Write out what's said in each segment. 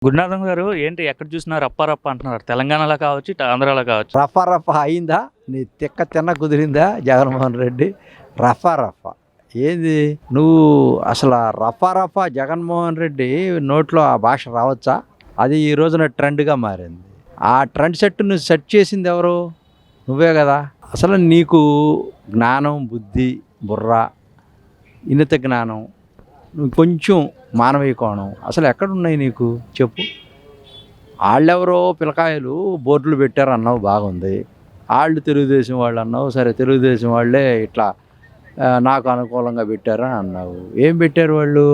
గురునాథం గారు ఏంటి ఎక్కడ చూసినా రప్ప రప్ప అంటున్నారు. తెలంగాణలో కావచ్చు, ఇటు ఆంధ్రాలో కావచ్చు. రఫా రఫా అయిందా? నీ తిక్క తిన్న కుదిరిందా జగన్మోహన్ రెడ్డి? రఫా రఫా ఏంది నువ్వు అసలు? రఫా రఫా జగన్మోహన్ రెడ్డి నోట్లో ఆ భాష రావచ్చా? అది ఈ రోజున ట్రెండ్గా మారింది. ఆ ట్రెండ్ సెట్ను సెట్ చేసింది ఎవరు? నువ్వే కదా. అసలు నీకు జ్ఞానం, బుద్ధి, బుర్ర, ఇనిత జ్ఞానం, నువ్వు కొంచెం మానవీయ కోణం అసలు ఎక్కడున్నాయి నీకు చెప్పు? వాళ్ళెవరో పిల్లకాయలు బోర్డులు పెట్టారు అన్నావు, బాగుంది. వాళ్ళు తెలుగుదేశం వాళ్ళు అన్నావు, సరే తెలుగుదేశం వాళ్ళే ఇట్లా నాకు అనుకూలంగా పెట్టారని అన్నావు. ఏం పెట్టారు వాళ్ళు?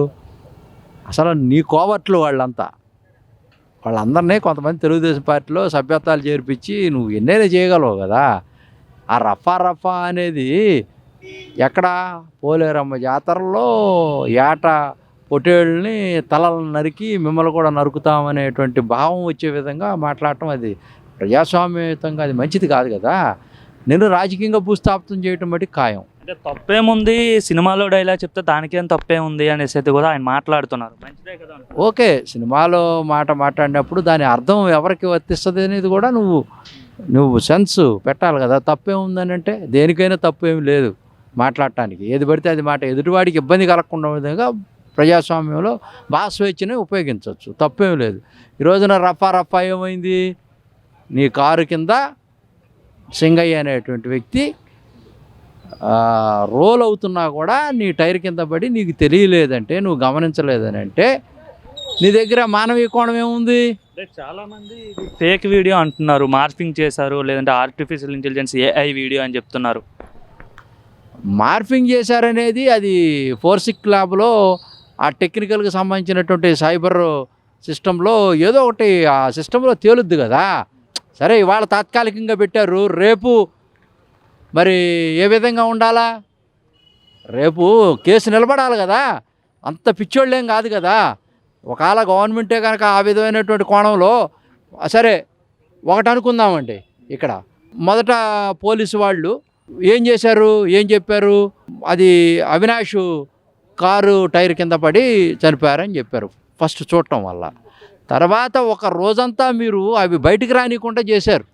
అసలు నీ కోవట్లు వాళ్ళంతా. వాళ్ళందరినీ కొంతమంది తెలుగుదేశం పార్టీలో సభ్యత్వాలు చేర్పించి నువ్వు ఎన్నైనా చేయగలవు కదా. ఆ రఫా రఫా అనేది ఎక్కడ? పోలేరమ్మ జాతరలో ఏట పొట్టేళ్ళని తలలను నరికి మిమ్మల్ని కూడా నరుకుతామనేటువంటి భావం వచ్చే విధంగా మాట్లాడటం అది ప్రజాస్వామ్యయుతంగా అది మంచిది కాదు కదా. నేను రాజకీయంగా భూస్థాపితం చేయటం బట్టి ఖాయం. అంటే తప్పేముంది, సినిమాలో డైలాగ్ చెప్తే దానికేం తప్పేముంది అనేసి అయితే కూడా ఆయన మాట్లాడుతున్నారు. మంచిదే కదా. ఓకే, సినిమాలో మాట మాట్లాడినప్పుడు దాని అర్థం ఎవరికి వర్తిస్తుంది అనేది కూడా నువ్వు సెన్స్ పెట్టాలి కదా. తప్పేముందని అంటే దేనికైనా తప్పేమి లేదు మాట్లాడటానికి. ఏది పడితే అది మాట ఎదుటివాడికి ఇబ్బంది కలగకుండా విధంగా ప్రజాస్వామ్యంలో భాష స్వేచ్ఛని ఉపయోగించవచ్చు, తప్పేం లేదు. ఈ రోజున రఫా రఫా ఏమైంది? నీ కారు కింద సింగయ్య అనేటువంటి వ్యక్తి రోల్ అవుతున్నా కూడా నీ టైర్ కింద పడి నీకు తెలియలేదంటే, నువ్వు గమనించలేదని అంటే నీ దగ్గర మానవీయ కోణం ఏముంది? చాలా మంది ఫేక్ వీడియో అంటున్నారు, మార్ఫింగ్ చేశారు, లేదంటే ఆర్టిఫిషియల్ ఇంటెలిజెన్స్ AI వీడియో అని చెప్తున్నారు. మార్ఫింగ్ చేశారనేది అది ఫోరెన్సిక్ ల్యాబ్లో ఆ టెక్నికల్కి సంబంధించినటువంటి సైబర్ సిస్టంలో ఏదో ఒకటి ఆ సిస్టంలో తేలుద్ది కదా. సరే, ఇవాళ తాత్కాలికంగా పెట్టారు, రేపు మరి ఏ విధంగా ఉండాలా? రేపు కేసు నిలబడాలి కదా. అంత పిచ్చోళ్ళేం కాదు కదా. ఒకవేళ గవర్నమెంటే కనుక ఆ విధమైనటువంటి కోణంలో సరే ఒకటి అనుకుందామండి. ఇక్కడ మొదట పోలీసు వాళ్ళు ఏం చేశారు, ఏం చెప్పారు? అది అవినాష్ కారు టైర్ కింద పడి చనిపోయారని చెప్పారు ఫస్ట్ చూడటం వల్ల. తర్వాత ఒక రోజంతా మీరు అవి బయటికి రానికుండా చేశారు.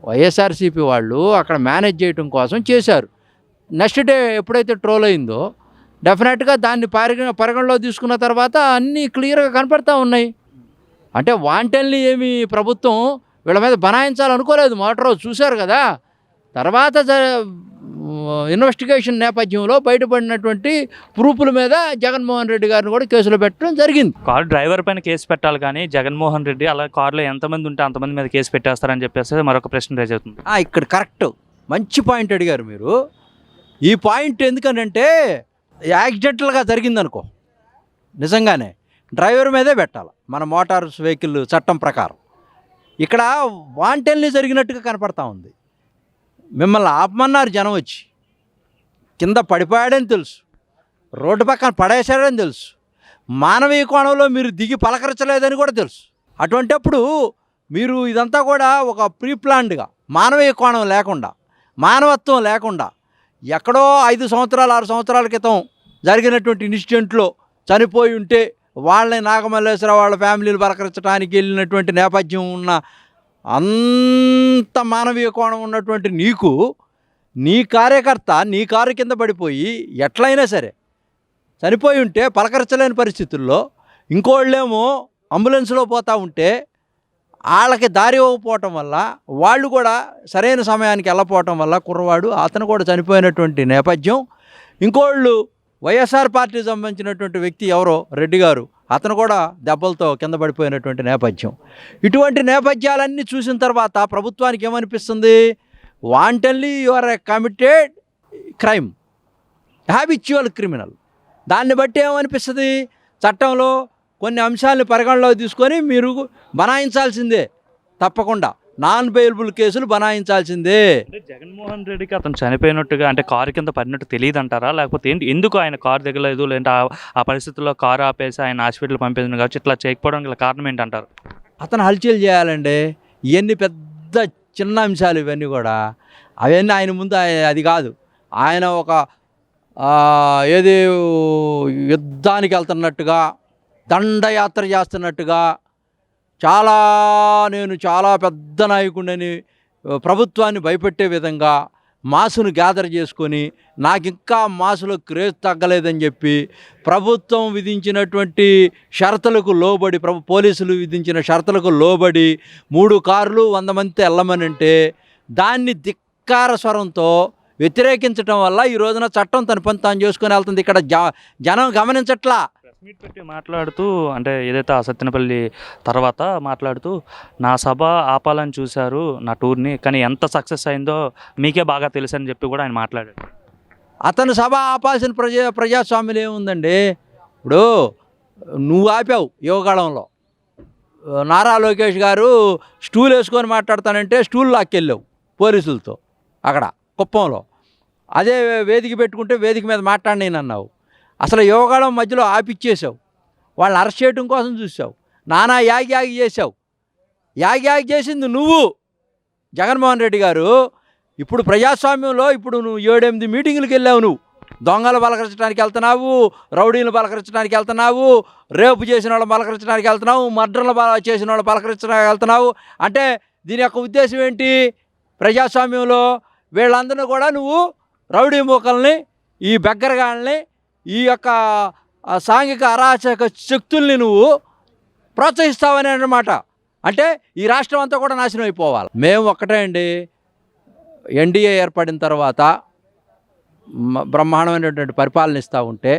వైఎస్ఆర్సీపీ వాళ్ళు అక్కడ మేనేజ్ చేయడం కోసం చేశారు. నెక్స్ట్ డే ఎప్పుడైతే ట్రోల్ అయిందో డెఫినెట్గా దాన్ని పరిగణలో తీసుకున్న తర్వాత అన్నీ క్లియర్గా కనపడతా ఉన్నాయి. అంటే వాంటల్ని ఏమి ప్రభుత్వం వీళ్ళ మీద బనాయించాలనుకోలేదు. మొదటి రోజు చూశారు కదా. తర్వాత ఇన్వెస్టిగేషన్ నేపథ్యంలో బయటపడినటువంటి ప్రూఫ్ల మీద జగన్మోహన్ రెడ్డి గారిని కూడా కేసులో పెట్టడం జరిగింది. కారు డ్రైవర్ పైన కేసు పెట్టాలి, కానీ జగన్మోహన్ రెడ్డి అలా కారులో ఎంతమంది ఉంటే అంతమంది మీద కేసు పెట్టేస్తారని చెప్పేసి మరొక ప్రశ్న రేజ్ అవుతుంది. ఇక్కడ కరెక్ట్, మంచి పాయింట్ అడిగారు మీరు. ఈ పాయింట్ ఎందుకనంటే యాక్సిడెంటల్గా జరిగిందనుకో, నిజంగానే డ్రైవర్ మీదే పెట్టాలి మన మోటార్ వెహికల్ చట్టం ప్రకారం. ఇక్కడ వాంటల్ని జరిగినట్టుగా కనపడతా ఉంది. మిమ్మల్ని ఆపమన్నారు జనం వచ్చి, కింద పడిపోయాడని తెలుసు, రోడ్డు పక్కన పడేశాడని తెలుసు, మానవీయ కోణంలో మీరు దిగి పలకరించలేదని కూడా తెలుసు. అటువంటిప్పుడు మీరు ఇదంతా కూడా ఒక ప్రీ ప్లాన్డ్గా మానవీయ కోణం లేకుండా, మానవత్వం లేకుండా, ఎక్కడో 5 సంవత్సరాలు 6 సంవత్సరాల క్రితం జరిగినటువంటి ఇన్సిడెంట్లో చనిపోయి ఉంటే వాళ్ళని నాగమల్లేశ్వరరావు వాళ్ళ ఫ్యామిలీలు పలకరించడానికి వెళ్ళినటువంటి నేపథ్యం ఉన్న అంత మానవీయ కోణం ఉన్నటువంటి నీకు, నీ కార్యకర్త నీ కారు కింద పడిపోయి ఎట్లయినా సరే చనిపోయి ఉంటే పలకరించలేని పరిస్థితుల్లో, ఇంకోళ్ళేమో అంబులెన్స్లో పోతూ ఉంటే వాళ్ళకి దారి ఇవ్వకపోవటం వల్ల, వాళ్ళు కూడా సరైన సమయానికి వెళ్ళపోవటం వల్ల కుర్రవాడు అతను కూడా చనిపోయినటువంటి నేపథ్యం. ఇంకోళ్ళు వైఎస్ఆర్ పార్టీ సంబంధించినటువంటి వ్యక్తి ఎవరో రెడ్డి గారు, అతను కూడా దెబ్బలతో కింద పడిపోయినటువంటి నేపథ్యం. ఇటువంటి నేపథ్యాలన్నీ చూసిన తర్వాత ప్రభుత్వానికి ఏమనిపిస్తుంది? Wantonly you are a committed crime, habitual criminal. దాన్ని బట్టి ఏమనిపిస్తుంది? చట్టంలో కొన్ని అంశాలను పరిగణలో తీసుకొని మీరు బనాయించాల్సిందే, తప్పకుండా నాన్ బెయిలబుల్ కేసులు బనాయించాల్సిందే. అంటే జగన్మోహన్ రెడ్డికి అతను చనిపోయినట్టుగా, అంటే కారు కింద పడినట్టు తెలియదు అంటారా? లేకపోతే ఏంటి, ఎందుకు ఆయన కారు దిగలేదు, లేదంటే ఆ పరిస్థితుల్లో కారు ఆపేసి ఆయన హాస్పిటల్ పంపించింది కాబట్టి ఇట్లా చేయకపోవడానికి గల కారణం ఏంటంటారు? అతను హల్చల్ చేయాలండి. ఇవన్నీ పెద్ద చిన్న అంశాలు ఇవన్నీ కూడా. అవన్నీ ఆయన ముందు అది కాదు. ఆయన ఒక ఏది యుద్ధానికి వెళ్తున్నట్టుగా, దండయాత్ర చేస్తున్నట్టుగా నేను చాలా పెద్ద నాయకుడిని, ప్రభుత్వాన్ని భయపెట్టే విధంగా మాసును గ్యాదర్ చేసుకొని నాకు ఇంకా మాసులో క్రేజ్ తగ్గలేదని చెప్పి ప్రభుత్వం విధించినటువంటి షరతులకు లోబడి పోలీసులు విధించిన షరతులకు లోబడి 3 కార్లు 100 మందితో వెళ్ళమనంటే దాన్ని ధిక్కార స్వరంతో వ్యతిరేకించడం వల్ల ఈ రోజున చట్టం తన పని తాను చేసుకొని వెళ్తుంది. ఇక్కడ జనం గమనించట్లా. ప్రెస్ మీట్ పెట్టి మాట్లాడుతూ అంటే ఏదైతే ఆ సత్తెనపల్లి తర్వాత మాట్లాడుతూ నా సభ ఆపాలని చూశారు నా టూర్ని, కానీ ఎంత సక్సెస్ అయిందో మీకే బాగా తెలుసు అని చెప్పి కూడా ఆయన మాట్లాడాడు. అతను సభ ఆపాల్సిన ప్రజాస్వామ్యం ఏముందండి? ఇప్పుడు నువ్వు ఆపావు యువకాలంలో, నారా లోకేష్ గారు స్టూల్ వేసుకొని మాట్లాడతానంటే స్టూల్ లాక్కెళ్ళావు పోలీసులతో అక్కడ కుప్పంలో. అదే వేదిక పెట్టుకుంటే వేదిక మీద మాట్లాడినావు. అసలు యువకాలం మధ్యలో ఆపిచ్చేసావు, వాళ్ళని అరెస్ట్ చేయడం కోసం చూసావు, నానా యాగి చేసావు. యాగి చేసింది నువ్వు జగన్మోహన్ రెడ్డి గారు. ఇప్పుడు ప్రజాస్వామ్యంలో ఇప్పుడు నువ్వు 7-8 మీటింగులకు వెళ్ళావు. నువ్వు దొంగలు పలకరించడానికి వెళ్తున్నావు, రౌడీలు పలకరించడానికి వెళ్తున్నావు, రేపు చేసిన వాళ్ళు పలకరించడానికి వెళ్తున్నావు, మర్డర్లు చేసిన వాళ్ళు పలకరించడానికి వెళ్తున్నావు. అంటే దీని యొక్క ఉద్దేశం ఏంటి? ప్రజాస్వామ్యంలో వీళ్ళందరినీ కూడా నువ్వు రౌడీ మూకల్ని, ఈ బెగ్గరగాళ్ళని, ఈ యొక్క సాంఘిక అరాచక శక్తుల్ని నువ్వు ప్రోత్సహిస్తావని అన్నమాట. అంటే ఈ రాష్ట్రం అంతా కూడా నాశనం అయిపోవాలి. మేము ఒక్కటే అండి, ఎన్డీఏ ఏర్పడిన తర్వాత బ్రహ్మాండమైనటువంటి పరిపాలన ఇస్తూ ఉంటే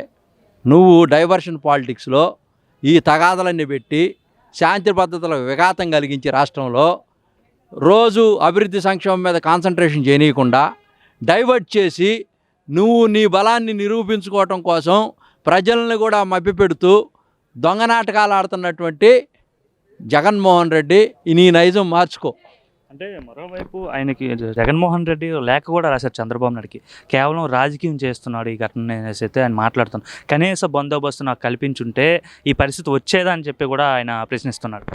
నువ్వు డైవర్షన్ పాలిటిక్స్లో ఈ తగాదలన్నీ పెట్టి శాంతి భద్రతలకు విఘాతం కలిగించి రాష్ట్రంలో రోజు అభివృద్ధి సంక్షేమం మీద కాన్సన్ట్రేషన్ చేయనీయకుండా డైవర్ట్ చేసి నువ్వు నీ బలాన్ని నిరూపించుకోవటం కోసం ప్రజల్ని కూడా మభ్యపెడుతూ దొంగ నాటకాలు ఆడుతున్నటువంటి జగన్మోహన్ రెడ్డి, నీ నైజం మార్చుకో. అంటే మరోవైపు ఆయనకి జగన్మోహన్ రెడ్డి లేఖ కూడా రాశారు చంద్రబాబు నాయుడుకి, కేవలం రాజకీయం చేస్తున్నాడు ఈ ఘటన అనేసి అయితే ఆయన మాట్లాడుతున్నాడు. కనీస బందోబస్తు నాకు కల్పించుంటే ఈ పరిస్థితి వచ్చేదా అని చెప్పి కూడా ఆయన ప్రశ్నిస్తున్నాడు.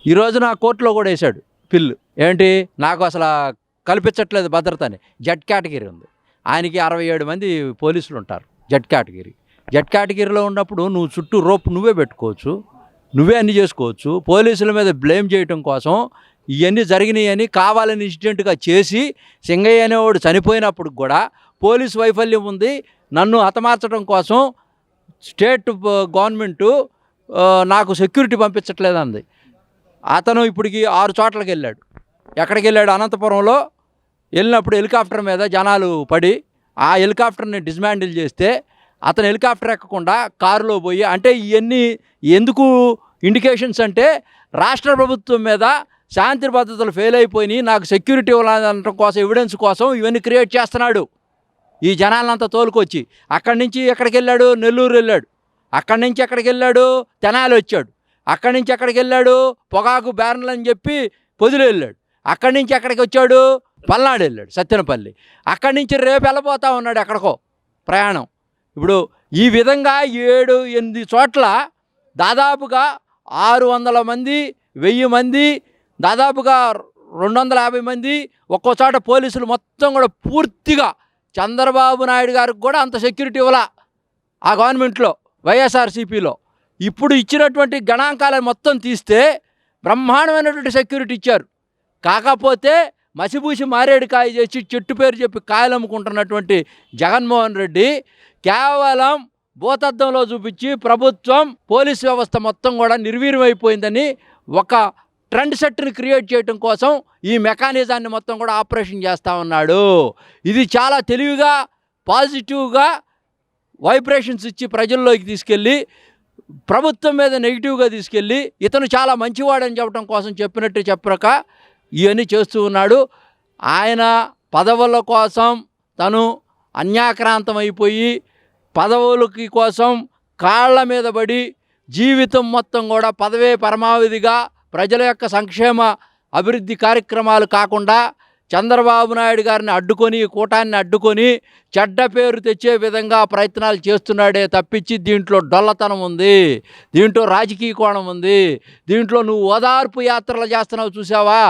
ఈ రోజున కోర్టులో కూడా వేశాడు పిల్లు. ఏంటి? నాకు అసలు కల్పించట్లేదు భద్రత అని. జెడ్ కేటగిరీ ఉంది, ఆయనకి 67 మంది పోలీసులు ఉంటారు. జెడ్ కేటగిరీలో ఉన్నప్పుడు నువ్వు చుట్టూ రోప్ నువ్వే పెట్టుకోవచ్చు, నువ్వే అన్నీ చేసుకోవచ్చు. పోలీసుల మీద బ్లేమ్ చేయటం కోసం ఇవన్నీ జరిగినాయని కావాలని ఇన్సిడెంట్గా చేసి సింగయ్య అనేవాడు చనిపోయినప్పుడు కూడా పోలీసు వైఫల్యం ఉంది, నన్ను హతమార్చడం కోసం స్టేట్ గవర్నమెంటు నాకు సెక్యూరిటీ పంపించట్లేదంది. అతను ఇప్పటికి 6 చోట్లకి వెళ్ళాడు. ఎక్కడికి వెళ్ళాడు? అనంతపురంలో వెళ్ళినప్పుడు హెలికాప్టర్ మీద జనాలు పడి ఆ హెలికాప్టర్ని డిస్మాండిల్ చేస్తే అతను హెలికాప్టర్ ఎక్కకుండా కారులో పోయి, అంటే ఇవన్నీ ఎందుకు ఇండికేషన్స్ అంటే రాష్ట్ర ప్రభుత్వం మీద శాంతి భద్రతలు ఫెయిల్ అయిపోయినాయి, నాకు సెక్యూరిటీ ఇవ్వాలనడం కోసం, ఎవిడెన్స్ కోసం ఇవన్నీ క్రియేట్ చేస్తున్నాడు ఈ జనాలంతా తోలుకొచ్చి. అక్కడి నుంచి ఎక్కడికి వెళ్ళాడు? నెల్లూరు వెళ్ళాడు. అక్కడి నుంచి ఎక్కడికి వెళ్ళాడు? తెనాలి వచ్చాడు. అక్కడి నుంచి ఎక్కడికి వెళ్ళాడు? పొగాకు బ్యారన్లు అని చెప్పి పొదిలి వెళ్ళాడు. అక్కడి నుంచి ఎక్కడికి వచ్చాడు? పల్నాడు వెళ్ళాడు, సత్తెనపల్లి. అక్కడి నుంచి రేపు వెళ్ళిపోతా ఉన్నాడు ఎక్కడికో ప్రయాణం. ఇప్పుడు ఈ విధంగా 7-8 చోట్ల దాదాపుగా 600 మంది, 1000 మంది, దాదాపుగా 250 మంది, ఒక్కో చోట పోలీసులు మొత్తం కూడా పూర్తిగా చంద్రబాబు నాయుడు గారికి కూడా అంత సెక్యూరిటీ ఇవ్వాల ఆ గవర్నమెంట్లో, వైఎస్ఆర్సీపీలో. ఇప్పుడు ఇచ్చినటువంటి గణాంకాలను మొత్తం తీస్తే బ్రహ్మాండమైనటువంటి సెక్యూరిటీ ఇచ్చారు. కాకపోతే మసిబూసి మారేడుకాయ చేసి చెట్టు పేరు చెప్పి కాయలు అమ్ముకుంటున్నటువంటి జగన్మోహన్ రెడ్డి కేవలం భూతద్దంలో చూపించి ప్రభుత్వం, పోలీస్ వ్యవస్థ మొత్తం కూడా నిర్వీర్యమైపోయిందని ఒక ట్రెండ్ సెట్ని క్రియేట్ చేయడం కోసం ఈ మెకానిజాన్ని మొత్తం కూడా ఆపరేషన్ చేస్తూ ఉన్నాడు. ఇది చాలా తెలివిగా, పాజిటివ్గా వైబ్రేషన్స్ ఇచ్చి ప్రజల్లోకి తీసుకెళ్ళి ప్రభుత్వం మీద నెగిటివ్గా తీసుకెళ్ళి ఇతను చాలా మంచివాడని చెప్పడం కోసం చెప్పినట్టు చెప్పక ఇవన్నీ చేస్తూ ఉన్నాడు. ఆయన పదవుల కోసం తను అన్యాక్రాంతం అయిపోయి పదవులకి కోసం కాళ్ళ మీద పడి జీవితం మొత్తం కూడా పదవే పరమావధిగా ప్రజల యొక్క సంక్షేమ అభివృద్ధి కార్యక్రమాలు కాకుండా చంద్రబాబు నాయుడు గారిని అడ్డుకొని, కూటాన్ని అడ్డుకొని చెడ్డ పేరు తెచ్చే విధంగా ప్రయత్నాలు చేస్తున్నాడే తప్పించి దీంట్లో డొల్లతనం ఉంది, దీంట్లో రాజకీయ కోణం ఉంది. దీంట్లో నువ్వు ఓదార్పు యాత్రలు చేస్తున్నావు చూసావా?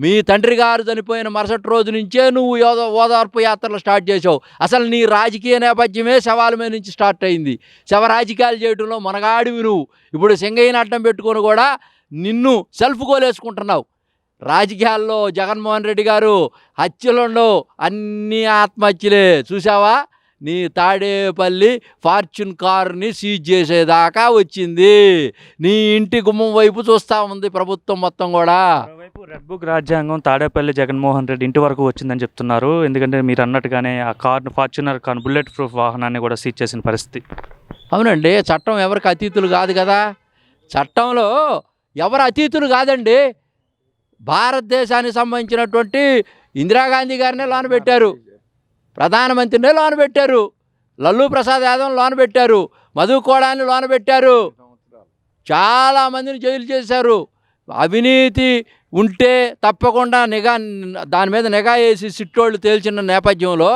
మీ తండ్రి గారు చనిపోయిన మరుసటి రోజు నుంచే నువ్వు ఓదార్పు యాత్రలు స్టార్ట్ చేసావు. అసలు నీ రాజకీయ నేపథ్యమే శవాల మీద నుంచి స్టార్ట్ అయింది. శవ రాజకీయాలు చేయడంలో మనగాడివి నువ్వు. ఇప్పుడు సింగయ్యని అడ్డం పెట్టుకొని కూడా నిన్ను సెల్ఫ్ గోల్ వేసుకుంటున్నావు. రాజకీయాల్లో జగన్మోహన్ రెడ్డి గారు హత్యలుండవు, అన్నీ ఆత్మహత్యలే. చూసావా, నీ తాడేపల్లి ఫార్చ్యూన్ కార్ని సీజ్ చేసేదాకా వచ్చింది. నీ ఇంటి గుమ్మం వైపు చూస్తూ ఉంది ప్రభుత్వం మొత్తం కూడా. మరోవైపు రెడ్ బుక్ రాజ్యాంగం తాడేపల్లి జగన్మోహన్ రెడ్డి ఇంటి వరకు వచ్చిందని చెప్తున్నారు. ఎందుకంటే మీరు అన్నట్టుగానే ఆ కార్ను, ఫార్చునర్ కార్, బుల్లెట్ ప్రూఫ్ వాహనాన్ని కూడా సీజ్ చేసిన పరిస్థితి. అవునండి, చట్టం ఎవరికి అతీతులు కాదు కదా. చట్టంలో ఎవరు అతీతులు కాదండి. భారతదేశానికి సంబంధించినటువంటి ఇందిరాగాంధీ గారినే లోన పెట్టారు, ప్రధానమంత్రినే లోన పెట్టారు, లల్లూ ప్రసాద్ యాదవ్ లోన పెట్టారు, మధు కోడాన్ని లోన పెట్టారు, చాలామందిని జైలు చేశారు. అవినీతి ఉంటే తప్పకుండా దాని మీద నిఘా వేసి సిట్టోళ్ళు తేల్చిన నేపథ్యంలో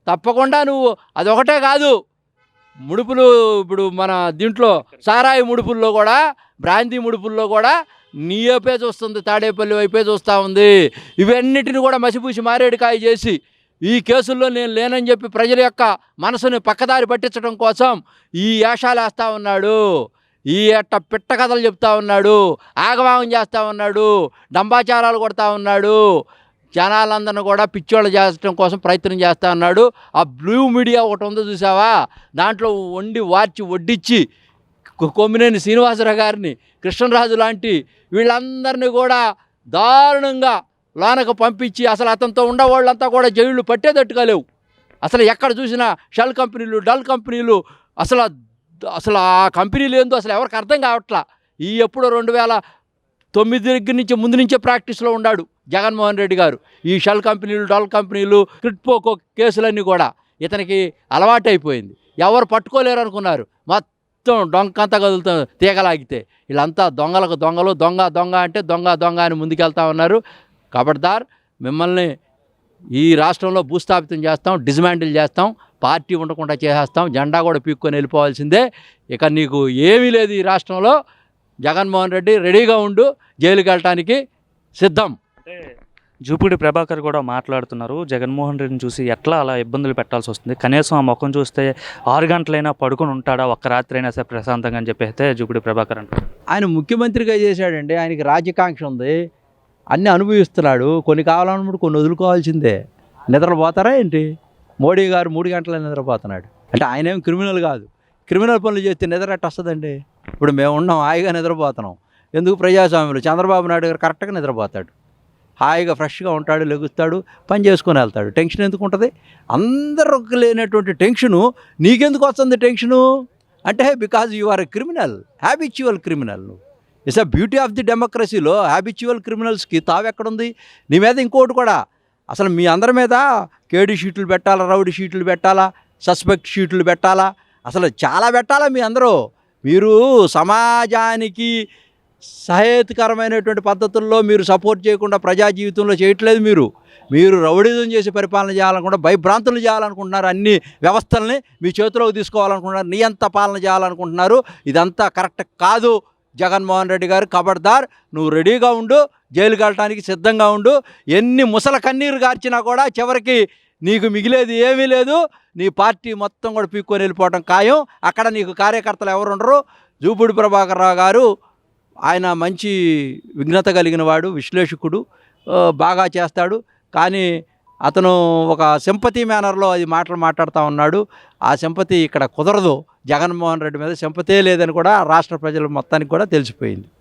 తప్పకుండా నువ్వు అదొకటే కాదు, ముడుపులు ఇప్పుడు మన దీంట్లో సారాయి ముడుపుల్లో కూడా, బ్రాంతి ముడుపుల్లో కూడా నీ వైపే చూస్తుంది, తాడేపల్లి వైపే చూస్తూ ఉంది. ఇవన్నిటిని కూడా మసిపూసి మారేడుకాయ చేసి ఈ కేసుల్లో నేను లేనని చెప్పి ప్రజల యొక్క మనసుని పక్కదారి పట్టించడం కోసం ఈ వేషాలు వేస్తూ ఉన్నాడు, ఈ పిట్ట కథలు చెప్తా ఉన్నాడు, ఆగమాగం చేస్తూ ఉన్నాడు, డంబాచారాలు కొడతా ఉన్నాడు, జనాలందరిని కూడా పిచ్చోళ్ళు చేయడం కోసం ప్రయత్నం చేస్తూ ఉన్నాడు. ఆ బ్లూ మీడియా ఒకటి ఉందో చూసావా, దాంట్లో వడ్డించి కొమ్మినేని శ్రీనివాసరావు గారిని, కృష్ణరాజు లాంటి వీళ్ళందరినీ కూడా దారుణంగా లోనకు పంపించి అసలు అతనితో ఉండేవాళ్ళంతా కూడా జైళ్ళు పట్టేటట్టుగా లేవు. అసలు ఎక్కడ చూసినా షెల్ కంపెనీలు, డల్ కంపెనీలు, అసలు ఆ కంపెనీలు ఏందో అసలు ఎవరికి అర్థం కావట్లా. ఈ ఎప్పుడో 2009 దగ్గర నుంచి ముందు నుంచే ప్రాక్టీస్లో ఉన్నాడు జగన్మోహన్ రెడ్డి గారు. ఈ షెల్ కంపెనీలు, డల్ కంపెనీలు, క్రిట్పోకో కేసులన్నీ కూడా ఇతనికి అలవాటైపోయింది. ఎవరు పట్టుకోలేరు అనుకున్నారు, మొత్తం డొంకంతా కదులుతాం తీగలాగితే. వీళ్ళంతా దొంగలకు దొంగలు, దొంగ అంటే దొంగ అని ముందుకెళ్తా ఉన్నారు. ఖబర్దార్, మిమ్మల్ని ఈ రాష్ట్రంలో భూస్థాపితం చేస్తాం, డిస్మాంటిల్ చేస్తాం, పార్టీ ఉండకుండా చేసేస్తాం, జెండా కూడా పీక్కొని వెళ్ళిపోవాల్సిందే. ఇక నీకు ఏమీ లేదు ఈ రాష్ట్రంలో. జగన్మోహన్ రెడ్డి రెడీగా ఉండు, జైలుకి వెళ్ళటానికి సిద్ధం. అంటే జూపూడి ప్రభాకర్ కూడా మాట్లాడుతున్నారు, జగన్మోహన్ రెడ్డిని చూసి ఎట్లా అలా ఇబ్బందులు పెట్టాల్సి వస్తుంది, కనీసం ఆ ముఖం చూస్తే 6 గంటలైనా పడుకొని ఉంటాడా, ఒక్క రాత్రి అయినా సరే ప్రశాంతంగా అని చెప్పేస్తే జూపూడి ప్రభాకర్ అంటారు. ఆయన ముఖ్యమంత్రిగా చేశాడండి, ఆయనకి రాజకాంక్ష ఉంది, అన్నీ అనుభవిస్తున్నాడు. కొన్ని కావాలన్నప్పుడు కొన్ని వదులుకోవాల్సిందే. నిద్రపోతారా ఏంటి? మోడీ గారు 3 గంటలే నిద్రపోతున్నాడు. అంటే ఆయన ఏం క్రిమినల్ కాదు. క్రిమినల్ పనులు చేస్తే నిద్ర ఎట్ట వస్తుందండి? ఇప్పుడు మేము ఉన్నాం, హాయిగా నిద్రపోతున్నాం. ఎందుకు? ప్రజాస్వామ్యంలో చంద్రబాబు నాయుడు గారు కరెక్ట్గా నిద్రపోతాడు, హాయిగా ఫ్రెష్గా ఉంటాడు, లెగుస్తాడు, పని చేసుకొని వెళ్తాడు. టెన్షన్ ఎందుకు ఉంటుంది? అందరికి లేనటువంటి టెన్షను నీకెందుకు వస్తుంది టెన్షను? అంటే because you are a criminal, habitual criminal. It's a beauty of the డెమోక్రసీలో హ్యాబిచువల్ క్రిమినల్స్కి తావెక్కడుంది? నీ మీద ఇంకోటి కూడా, అసలు మీ అందరి మీద కేడీ షీట్లు పెట్టాలా, రౌడీ షీట్లు పెట్టాలా, సస్పెక్ట్ షీట్లు పెట్టాలా, అసలు చాలా పెట్టాలా. మీరు సమాజానికి సహేతుకరమైనటువంటి పద్ధతుల్లో మీరు సపోర్ట్ చేయకుండా ప్రజా జీవితంలో చేయట్లేదు. మీరు రౌడీజం చేసి పరిపాలన చేయాలనుకుంటున్నారు, భయభ్రాంతులు చేయాలనుకుంటున్నారు, అన్ని వ్యవస్థల్ని మీ చేతిలోకి తీసుకోవాలనుకుంటున్నారు, నియంత పాలన చేయాలనుకుంటున్నారు. ఇదంతా కరెక్ట్ కాదు. జగన్మోహన్ రెడ్డి గారు, ఖబర్దార్, నువ్వు రెడీగా ఉండు, జైలుకి వెళ్ళటానికి సిద్ధంగా ఉండు. ఎన్ని ముసల కన్నీరు గార్చినా కూడా చివరికి నీకు మిగిలేది ఏమీ లేదు. నీ పార్టీ మొత్తం కూడా పీక్కొని వెళ్ళిపోవడం ఖాయం. అక్కడ నీకు కార్యకర్తలు ఎవరు ఉండరు. జూపూడి ప్రభాకర్ రావు గారు, ఆయన మంచి విఘ్నత కలిగిన వాడు, విశ్లేషకుడు, బాగా చేస్తాడు. కానీ అతను ఒక సింపతి మేనర్లో అది మాట్లాడుతూ ఉన్నాడు. ఆ సింపతి ఇక్కడ కుదరదు. జగన్మోహన్ రెడ్డి మీద సింపతే లేదని కూడా రాష్ట్ర ప్రజల మొత్తానికి కూడా తెలిసిపోయింది.